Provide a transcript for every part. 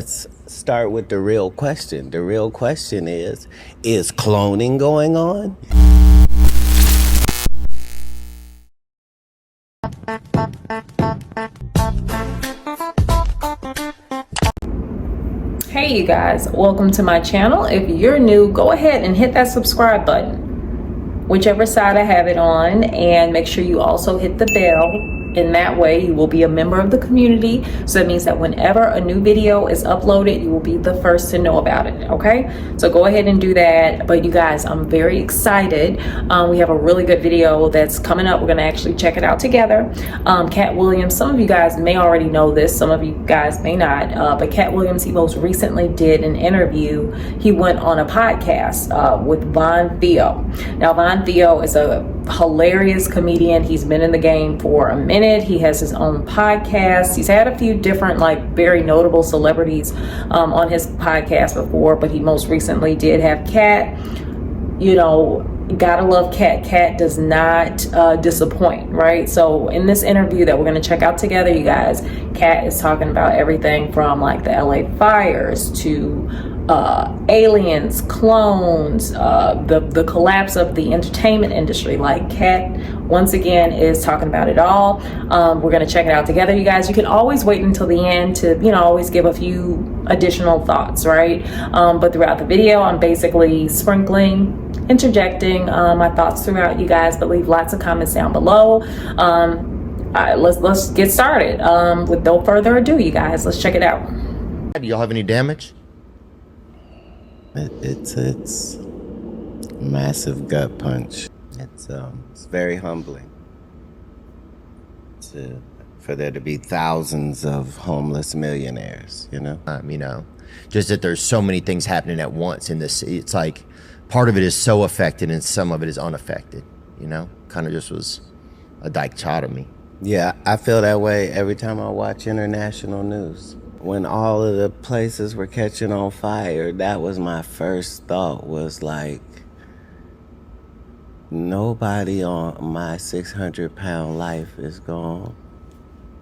Let's start with the real question. The real question is cloning going on? Hey you guys, welcome to my channel. If you're new, go ahead and hit that subscribe button, whichever side I have it on, and make sure you also hit the bell. In that way, you will be a member of the community. So that means that whenever a new video is uploaded, you will be the first to know about it, okay? So go ahead and do that. But you guys, I'm very excited. We have a really good video that's coming up. We're gonna actually check it out together. Katt Williams, some of you guys may already know this, some of you guys may not, but Katt Williams, he most recently did an interview. He went on a podcast with Von Theo. Now, Von Theo is a hilarious comedian. He's been in the game for a minute. He has his own podcast. He's had a few different, like, very notable celebrities on his podcast before, but he most recently did have Katt. You know, gotta love Katt. Katt does not disappoint, right? So in this interview that we're gonna check out together, you guys, Katt is talking about everything from like the LA fires to aliens, clones, the collapse of the entertainment industry. Like, Katt, once again, is talking about it all. We're gonna check it out together, you guys. You can always wait until the end to, you know, always give a few additional thoughts, right? But throughout the video, I'm basically interjecting my thoughts throughout, you guys, but leave lots of comments down below. All right, let's get started. With no further ado, you guys, let's check it out. Do y'all have any damage? It's massive gut punch. It's very humbling for there to be thousands of homeless millionaires, you know? You know, just that there's so many things happening at once in this. It's like part of it is so affected and some of it is unaffected, you know? Kind of just was a dichotomy. Yeah, I feel that way every time I watch international news. When all of the places were catching on fire, that was my first thought, was like, nobody on my 600-pound life is gonna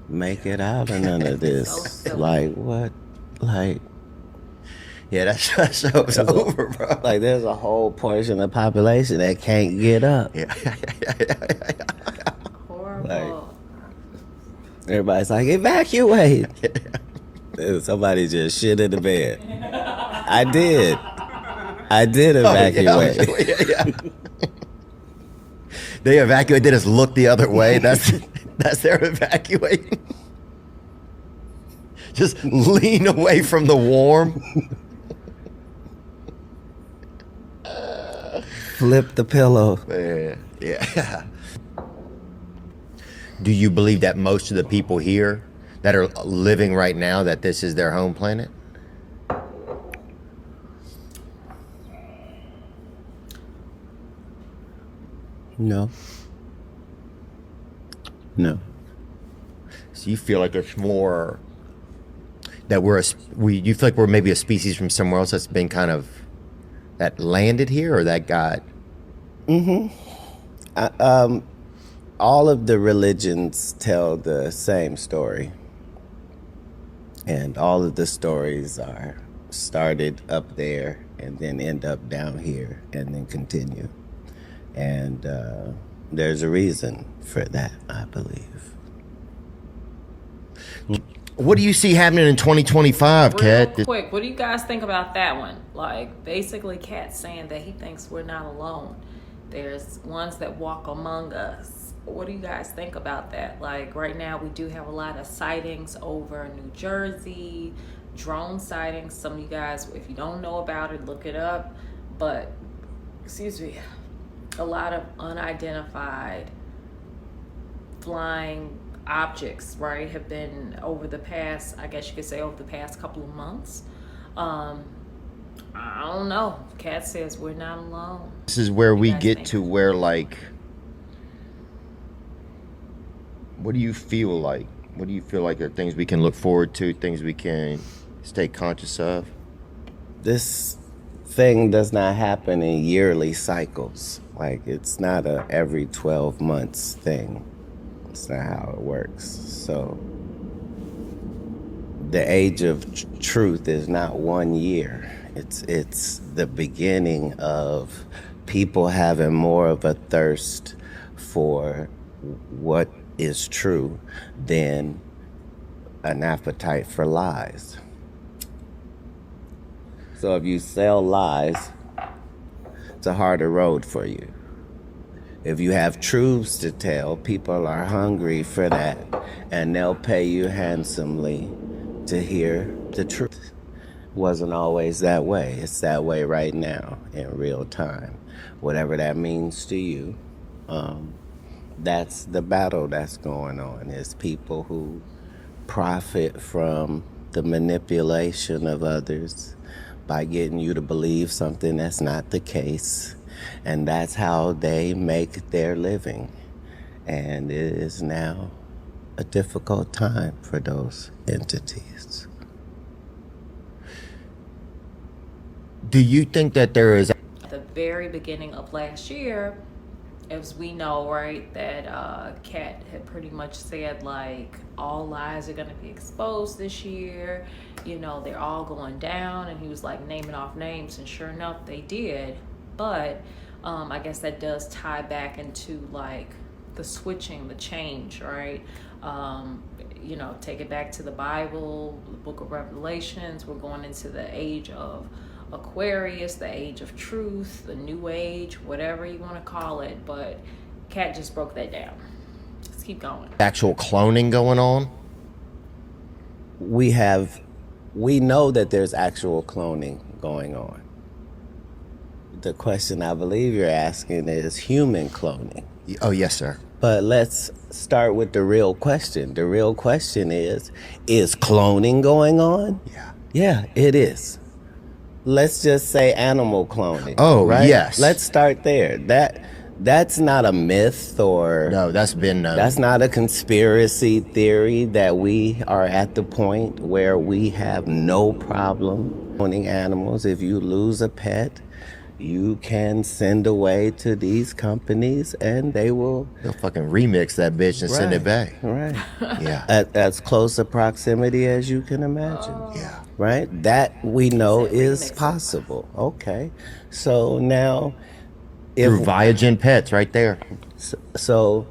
make it out of none of this. Like, what? Like, yeah, that show's over, bro. Like, there's a whole portion of the population that can't get up. Yeah. Horrible. Like, everybody's like, evacuate. And somebody just shit in the bed. I did evacuate. Oh, yeah. They evacuate, they just look the other way. That's their evacuating. Just lean away from the warm. Flip the pillow. Yeah. Do you believe that most of the people here that are living right now, that this is their home planet? No. So you feel like there's more, that you feel like we're maybe a species from somewhere else that's been kind of, that landed here, or that got? All of the religions tell the same story. And all of the stories are started up there and then end up down here and then continue. And there's a reason for that, I believe. What do you see happening in 2025, Katt? Real quick, what do you guys think about that one? Like, basically, Katt's saying that he thinks we're not alone. There's ones that walk among us. What do you guys think about that? Like, right now, we do have a lot of sightings over New Jersey, drone sightings. Some of you guys, if you don't know about it, look it up. But, excuse me, a lot of unidentified flying objects, right, have been over the past, I guess you could say, over the past couple of months. I don't know. Katt says we're not alone. This is where we get to where, like, what do you feel like? What do you feel like are things we can look forward to, things we can stay conscious of? This thing does not happen in yearly cycles. Like, it's not a every 12 months thing. It's not how it works. So the age of truth is not 1 year. It's the beginning of people having more of a thirst for what is true than an appetite for lies. So if you sell lies, it's a harder road for you. If you have truths to tell, people are hungry for that, and they'll pay you handsomely to hear the truth. Wasn't always that way. It's that way right now in real time. Whatever that means to you, that's the battle that's going on. Is people who profit from the manipulation of others by getting you to believe something that's not the case. And that's how they make their living. And it is now a difficult time for those entities. Do you think that there is... At the very beginning of last year, as we know, right, that Katt had pretty much said, like, all lies are going to be exposed this year. You know, they're all going down. And he was, like, naming off names. And sure enough, they did. But I guess that does tie back into, like, the switching, the change, right? You know, take it back to the Bible, the book of Revelations. We're going into the age of Aquarius, the age of truth, the new age, whatever you want to call it. But Katt just broke that down. Let's keep going. Actual cloning going on? We know that there's actual cloning going on. The question I believe you're asking is human cloning. Oh, yes, sir. But let's start with the real question. The real question is cloning going on? Yeah. Yeah, it is. Let's just say animal cloning. Oh, right? yes. Let's start there. That's not a myth or... No, that's been... That's not a conspiracy theory that we are at the point where we have no problem cloning animals. If you lose a pet, you can send away to these companies and they'll fucking remix that bitch and send it back. Right. Yeah. At as close a proximity as you can imagine. Yeah. Right? That we know is possible. Okay. So now... Through Viagen Pets right there. So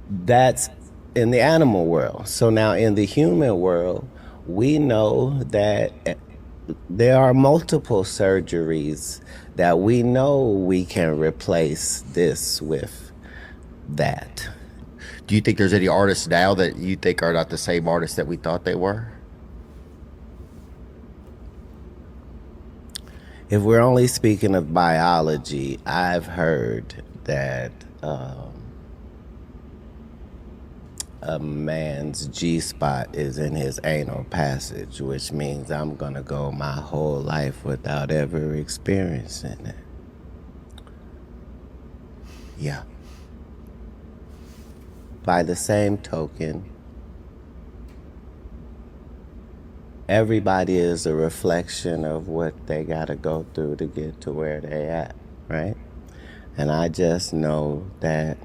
that's in the animal world. So now in the human world, we know that there are multiple surgeries that we know we can replace this with that. Do you think there's any artists now that you think are not the same artists that we thought they were? If we're only speaking of biology, I've heard that a man's G-spot is in his anal passage, which means I'm gonna go my whole life without ever experiencing it. Yeah. By the same token, everybody is a reflection of what they gotta go through to get to where they at, right? And I just know that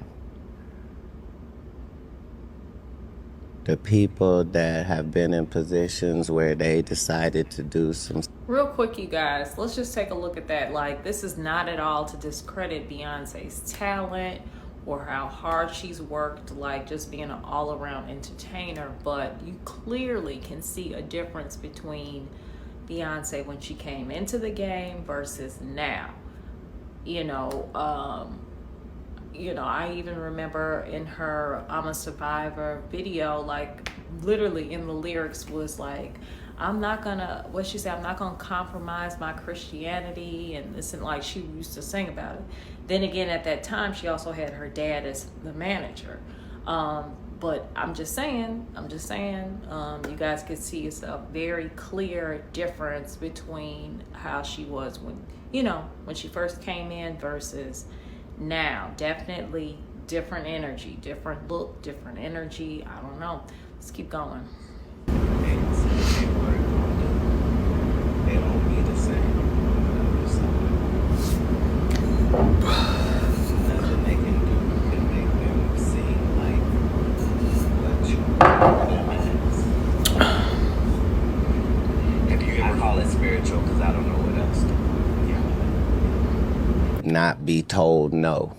the people that have been in positions where they decided to do some... Real quick, you guys, let's just take a look at that. Like, this is not at all to discredit Beyonce's talent or how hard she's worked, like just being an all-around entertainer, but you clearly can see a difference between Beyonce when she came into the game versus now. I even remember in her I'm a Survivor video, like literally in the lyrics was like, I'm not gonna compromise my Christianity, and this, and like she used to sing about it. Then again, at that time, she also had her dad as the manager. But I'm just saying, you guys could see it's a very clear difference between how she was when she first came in versus now. Definitely different energy, different look, different energy. I don't know. Let's keep going. They don't be the same on the other side. Nothing they can do can make them seem like what you spiritual because I don't know what else to do. Not be told no.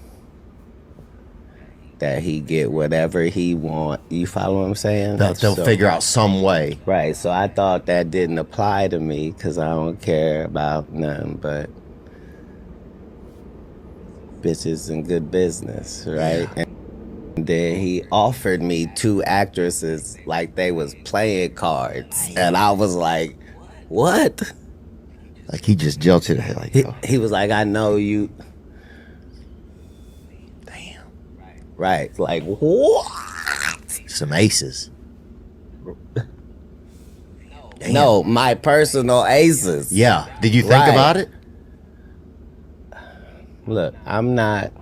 That he get whatever he want. You follow what I'm saying? They'll figure out some way. Right. So I thought that didn't apply to me because I don't care about nothing but bitches and good business, right? Yeah. And then he offered me 2 actresses like they was playing cards. And I was like, what? Like he just jilted it. Like, He was like, I know you. damn. Right. Like, what? Some aces. Damn. No, my personal aces. Yeah. Did you think Right. about it? Look, I'm not.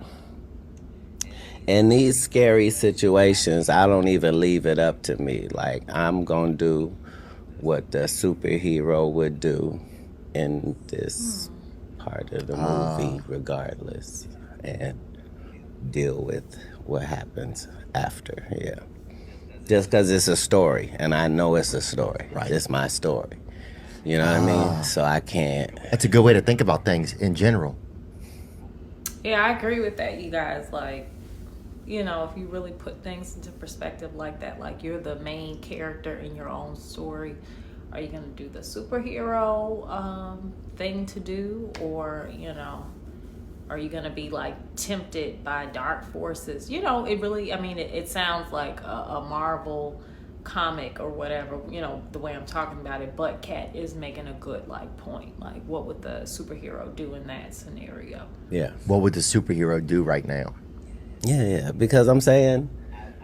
In these scary situations, I don't even leave it up to me. Like, I'm going to do what the superhero would do in this part of the movie, regardless, and deal with what happens after. Yeah. Just because it's a story, and I know it's a story. Right. It's my story. You know what I mean? So I can't. That's a good way to think about things in general. Yeah, I agree with that, you guys. Like, you know, if you really put things into perspective like that, like you're the main character in your own story, are you going to do the superhero thing to do? Or, you know, are you going to be like tempted by dark forces? You know, it really, I mean, it sounds like a Marvel comic or whatever, you know, the way I'm talking about it, but Katt is making a good like point. Like, what would the superhero do in that scenario? Yeah. What would the superhero do right now? Yeah, because I'm saying,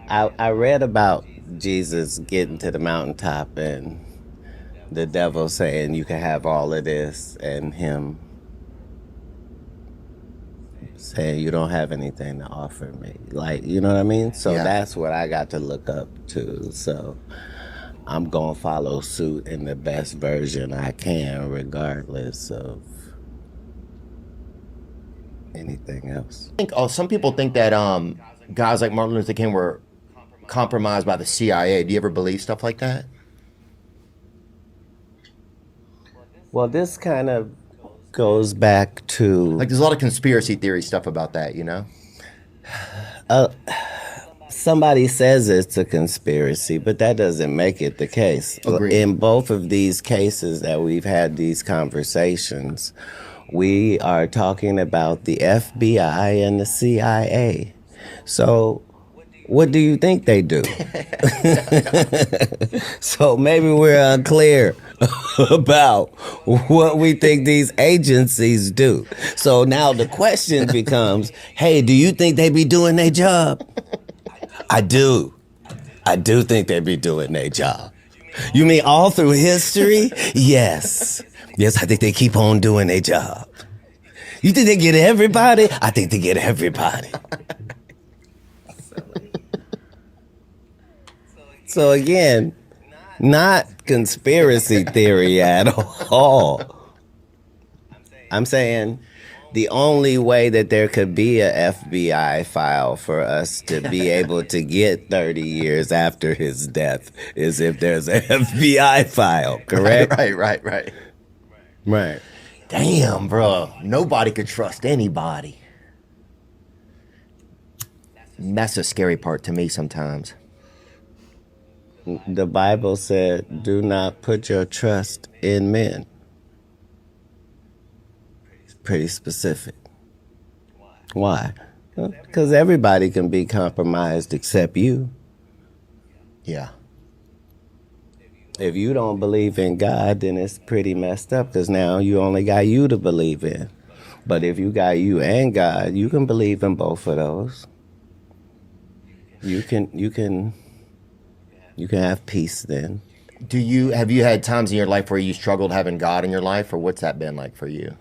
I read about Jesus getting to the mountaintop and the devil saying you can have all of this, and him saying you don't have anything to offer me. Like, you know what I mean? So Yeah. that's what I got to look up to. So I'm going to follow suit in the best version I can, regardless of anything else. I think some people think that guys like Martin Luther King were compromised by the CIA. Do you ever believe stuff like that? Well, this kind of goes back to Like there's a lot of conspiracy theory stuff about that, you know? somebody says it's a conspiracy, but that doesn't make it the case. Agreed. In both of these cases that we've had these conversations, we are talking about the FBI and the CIA. So what do you think they do? So maybe we're unclear about what we think these agencies do. So now the question becomes, hey, do you think they be doing their job? I do. I do think they be doing their job. You mean all through history? Yes. Yes, I think they keep on doing their job. You think they get everybody? I think they get everybody. So again, not conspiracy theory at all. I'm saying the only way that there could be a FBI file for us to be able to get 30 years after his death is if there's an FBI file, correct? Right. Right. Damn, bro. Nobody could trust anybody. And that's the scary part to me sometimes. The Bible said, do not put your trust in men. It's pretty specific. Why? Because everybody can be compromised except you. Yeah. If you don't believe in God, then it's pretty messed up because now you only got you to believe in. But if you got you and God, you can believe in both of those. You can have peace then. Have you had times in your life where you struggled having God in your life, or what's that been like for you?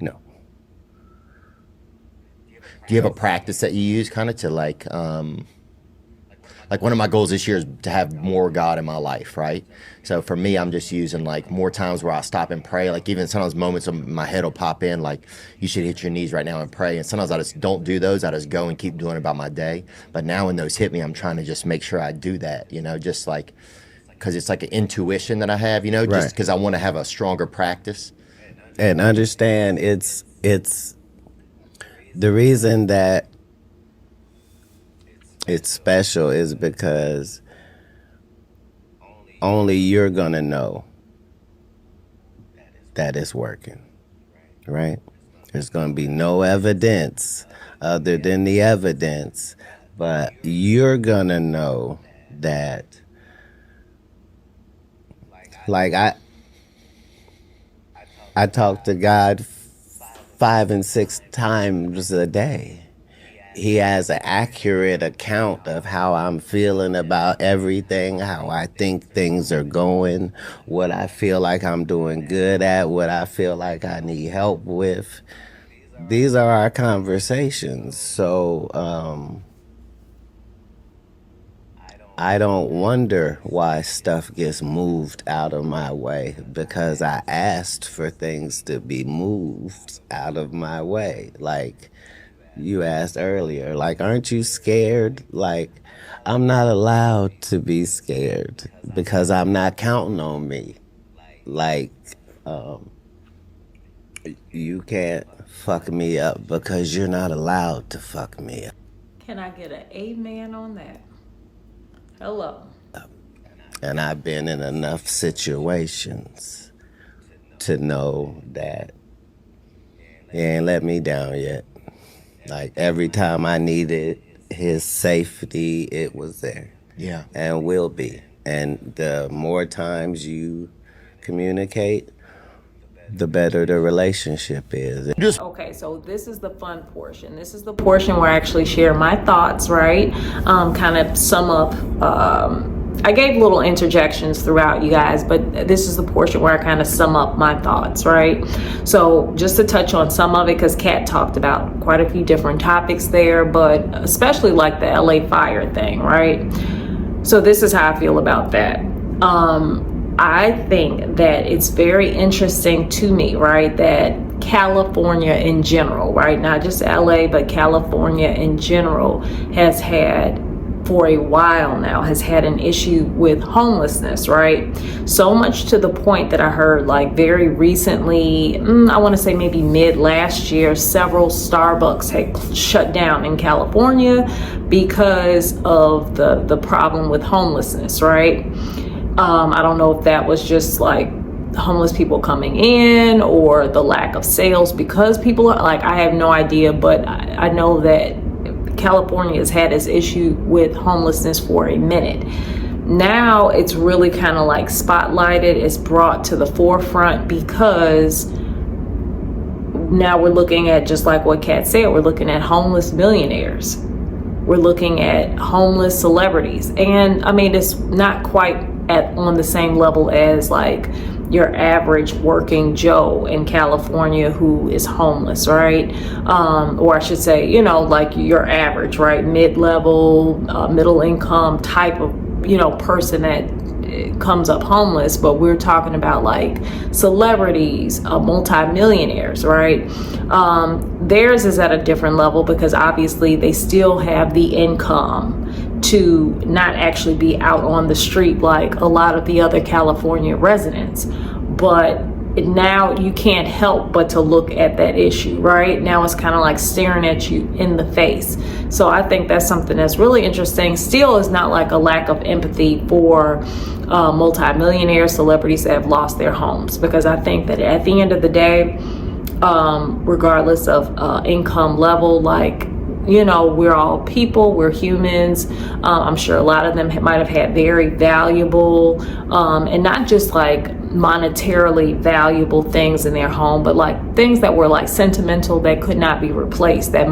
No. Do you have a practice that you use kind of to like one of my goals this year is to have more God in my life, right? So for me, I'm just using like more times where I stop and pray. Like even sometimes moments in my head will pop in like, you should hit your knees right now and pray. And sometimes I just don't do those. I just go and keep doing about my day. But now when those hit me, I'm trying to just make sure I do that, you know, just like because it's like an intuition that I have, you know, just Right. because I want to have a stronger practice. And understand it's the reason that it's special is because only you're gonna know that it's working, right? There's gonna be no evidence other than the evidence, but you're gonna know that. Like I talk to God 5 and 6 times a day. He has an accurate account of how I'm feeling about everything, how I think things are going, what I feel like I'm doing good at, what I feel like I need help with. These are our conversations. So I don't wonder why stuff gets moved out of my way, because I asked for things to be moved out of my way. Like you asked earlier, like, aren't you scared? Like, I'm not allowed to be scared because I'm not counting on me. Like, you can't fuck me up because you're not allowed to fuck me up. Can I get an amen on that? Hello. And I've been in enough situations to know that he ain't let me down yet. Like, every time I needed his safety, it was there. Yeah. And will be. And the more times you communicate, the better the relationship is. Okay, so this is the fun portion. This is the portion where I actually share my thoughts, right? Kind of sum up. I gave little interjections throughout, you guys, but this is the portion where I kind of sum up my thoughts, right? So just to touch on some of it, because Katt talked about quite a few different topics there, but especially like the LA fire thing, right? So this is how I feel about that. I think that it's very interesting to me, right, that California in general, right, not just LA, but California in general has had, for a while now, has had an issue with homelessness, right? So much to the point that I heard, like, very recently, I want to say maybe mid last year, several Starbucks had shut down in California because of the problem with homelessness, right? I don't know if that was just like homeless people coming in or the lack of sales because people are like, I have no idea, but I know that California has had this issue with homelessness for a minute. Now it's really kind of like spotlighted, it's brought to the forefront because now we're looking at, just like what Katt said, we're looking at homeless millionaires. We're looking at homeless celebrities. And I mean, it's not quite on the same level as like your average working Joe in California who is homeless, right? Or I should say, you know, like your average, right? Mid-level, middle income type of, you know, person that comes up homeless. But we're talking about like celebrities, multi-millionaires, right? Theirs is at a different level because obviously they still have the income to not actually be out on the street like a lot of the other California residents. But now you can't help but to look at that issue, right? Now it's kind of like staring at you in the face. So I think that's something that's really interesting. Still is not like a lack of empathy for multi-millionaire celebrities that have lost their homes, because I think that at the end of the day, regardless of income level, like, you know, we're all people, we're humans. I'm sure a lot of them might have had very valuable and not just like monetarily valuable things in their home, but like things that were like sentimental that could not be replaced, that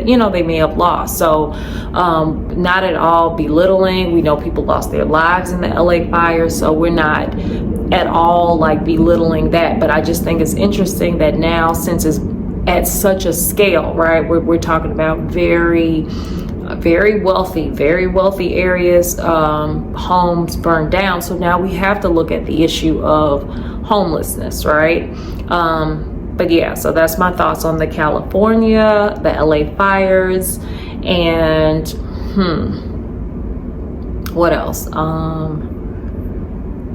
you know, they may have lost. So not at all belittling. We know people lost their lives in the LA fire, so we're not at all like belittling that. But I just think it's interesting that now, since it's at such a scale, right? We're talking about very wealthy areas, homes burned down. So now we have to look at the issue of homelessness, right? But yeah, so that's my thoughts on the California, the LA fires, and what else?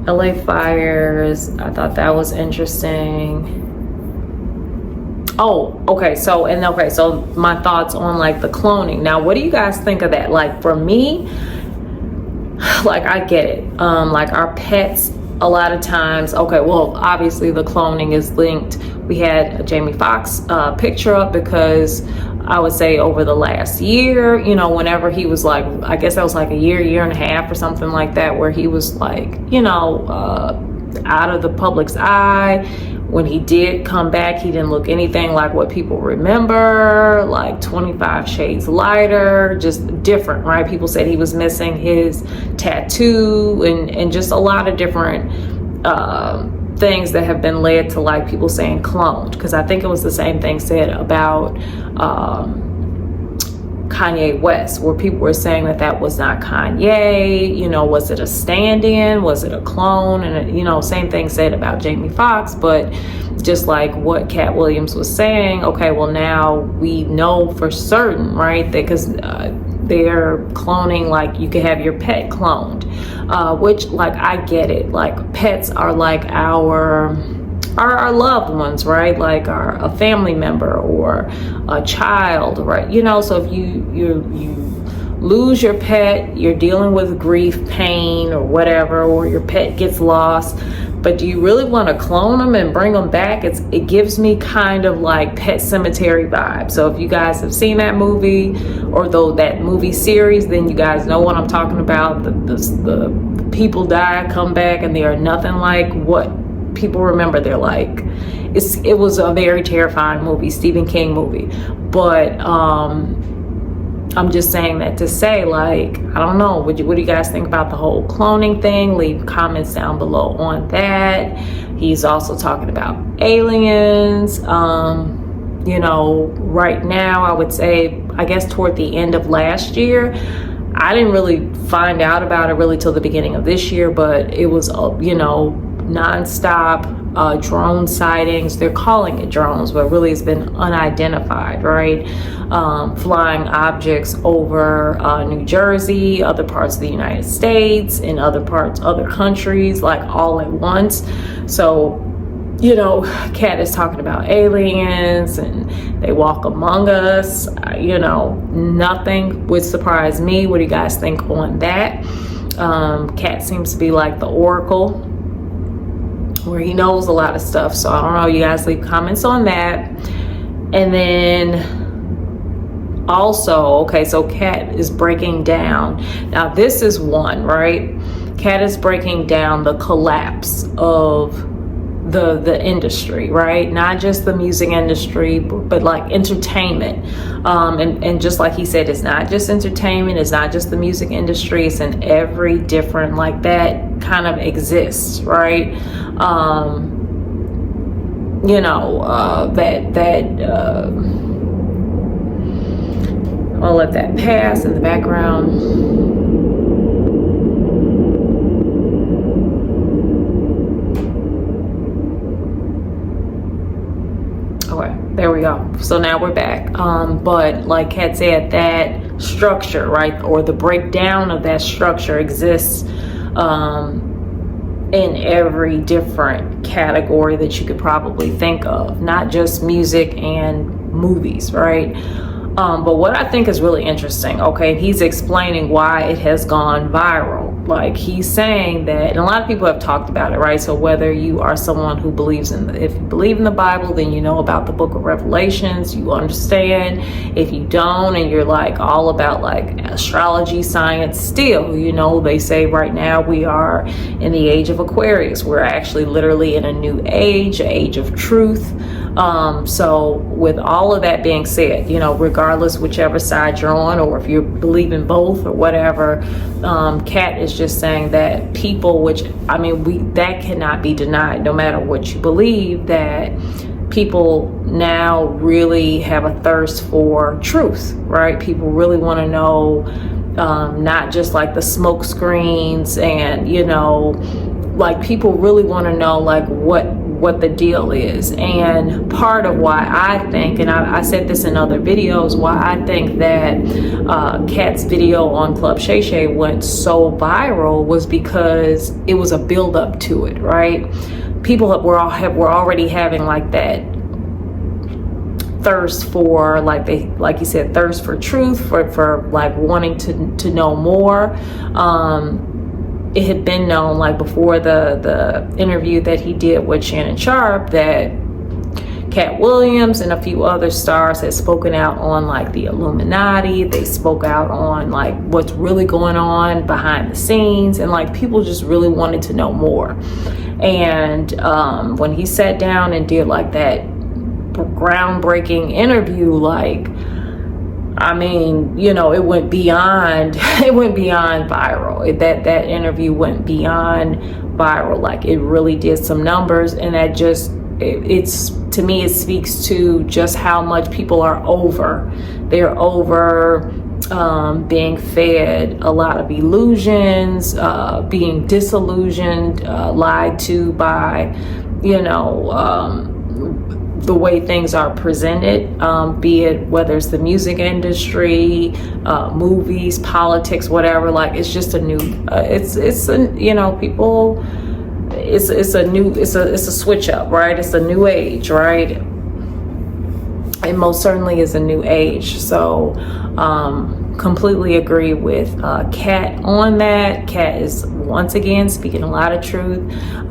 LA fires, I thought that was interesting. Oh, okay. So my thoughts on like the cloning. Now, what do you guys think of that? Like for me, like I get it. Like our pets, a lot of times, okay, well, obviously the cloning is linked. We had a Jamie Foxx picture up because I would say over the last year, you know, whenever he was like, I guess that was like a year and a half or something like that, where he was like, you know, out of the public's eye. When he did come back, he didn't look anything like what people remember, like 25 shades lighter, just different, right? People said he was missing his tattoo and just a lot of different things that have been led to like people saying cloned. Because I think it was the same thing said about Kanye West, where people were saying that that was not Kanye. You know, was it a stand-in? Was it a clone? And you know, same thing said about Jamie Foxx. But just like what Katt Williams was saying, okay, well now we know for certain, right? Because they're cloning, like you could have your pet cloned, which like I get it. Like pets are like our loved ones, right? Like a family member or a child, right? You know, so if you lose your pet, you're dealing with grief, pain, or whatever, or your pet gets lost, but do you really want to clone them and bring them back? It gives me kind of like Pet Cemetery vibes. So if you guys have seen that movie or that movie series, then you guys know what I'm talking about. The people die, come back, and they are nothing like what people remember. They're like, it was a very terrifying movie, Stephen King movie. But I'm just saying that to say, like, I don't know, what do you guys think about the whole cloning thing? Leave comments down below on that. He's also talking about aliens. You know, right now I would say, I guess toward the end of last year, I didn't really find out about it really till the beginning of this year, but it was, you know, nonstop drone sightings. They're calling it drones, but really it's been unidentified, right? Flying objects over New Jersey, other parts of the United States, and other countries, like all at once. So, you know, Katt is talking about aliens and they walk among us. You know, nothing would surprise me. What do you guys think on that? Katt seems to be like the oracle, where he knows a lot of stuff. So I don't know, you guys leave comments on that. And then also, okay, so Katt is breaking down. Now this is one, right? Katt is breaking down the collapse of the industry, right? Not just the music industry, but like entertainment. And just like he said, it's not just entertainment, it's not just the music industry, it's in every different, like that kind of exists, right? You know, I'll let that pass in the background. There we go. So now we're back. But like Katt said, that structure, right, or the breakdown of that structure exists in every different category that you could probably think of, not just music and movies, right? But what I think is really interesting, okay, he's explaining why it has gone viral. Like he's saying that, and a lot of people have talked about it, right? So whether you are someone who believes if you believe in the Bible, then you know about the book of Revelations, you understand. If you don't, and you're like all about like astrology, science, still, you know, they say right now we are in the age of Aquarius. We're actually literally in a new age, an age of truth. So with all of that being said, you know, regardless whichever side you're on, or if you believe in both or whatever, Katt is just saying that people, which I mean, that cannot be denied, no matter what you believe, that people now really have a thirst for truth, right? People really want to know, not just like the smoke screens, and you know, like people really want to know like what what the deal is. And part of why I think, and I said this in other videos, why I think that Katt's video on Club Shay Shay went so viral was because it was a build up to it, right? People were already having like that thirst for, like you said, thirst for truth, for like wanting to know more. It had been known, like before the interview that he did with Shannon Sharpe, that Katt Williams and a few other stars had spoken out on like the Illuminati. They spoke out on like what's really going on behind the scenes, and like people just really wanted to know more. And when he sat down and did like that groundbreaking interview, like, I mean, you know, it went beyond viral. That interview went beyond viral. Like, it really did some numbers, and that just, it's to me, it speaks to just how much people are over. They're over being fed a lot of illusions, being disillusioned, lied to by, you know, the way things are presented, be it whether it's the music industry, movies, politics, whatever. Like, it's just a new, it's a, you know, people, it's a switch up, right? It's a new age, right? It most certainly is a new age. So completely agree with Katt on that. Katt is once again speaking a lot of truth.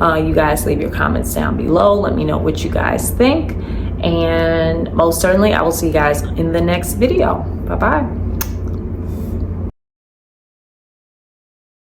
You guys leave your comments down below. Let me know what you guys think. And most certainly I will see you guys in the next video. Bye-bye.